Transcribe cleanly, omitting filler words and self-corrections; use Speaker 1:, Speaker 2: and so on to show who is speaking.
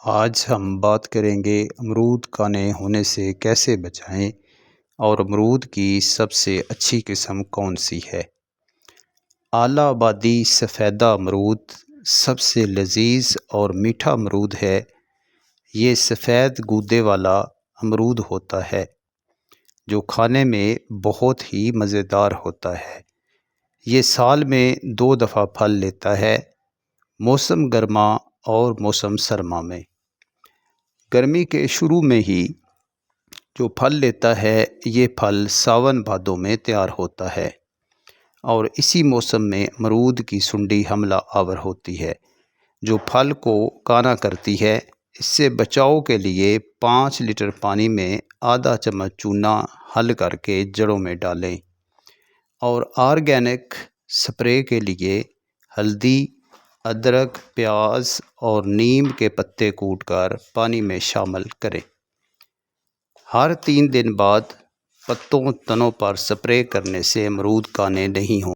Speaker 1: آج ہم بات کریں گے امرود کانے ہونے سے کیسے بچائیں اور امرود کی سب سے اچھی قسم کون سی ہے۔ اعلیٰ آبادی سفیدہ امرود سب سے لذیذ اور میٹھا امرود ہے۔ یہ سفید گودے والا امرود ہوتا ہے جو کھانے میں بہت ہی مزیدار ہوتا ہے۔ یہ سال میں 2 دفعہ پھل لیتا ہے، موسم گرما اور موسم سرما میں۔ گرمی کے شروع میں ہی جو پھل لیتا ہے، یہ پھل ساون بھادوں میں تیار ہوتا ہے اور اسی موسم میں امرود کی سنڈی حملہ آور ہوتی ہے جو پھل کو کانا کرتی ہے۔ اس سے بچاؤ کے لیے 5 لیٹر پانی میں آدھا چمچ چونا حل کر کے جڑوں میں ڈالیں اور آرگینک سپرے کے لیے ہلدی، ادرک، پیاز اور نیم کے پتے کوٹ کر پانی میں شامل کریں۔ ہر 3 دن بعد پتوں تنوں پر سپرے کرنے سے امرود کانے نہیں ہوں۔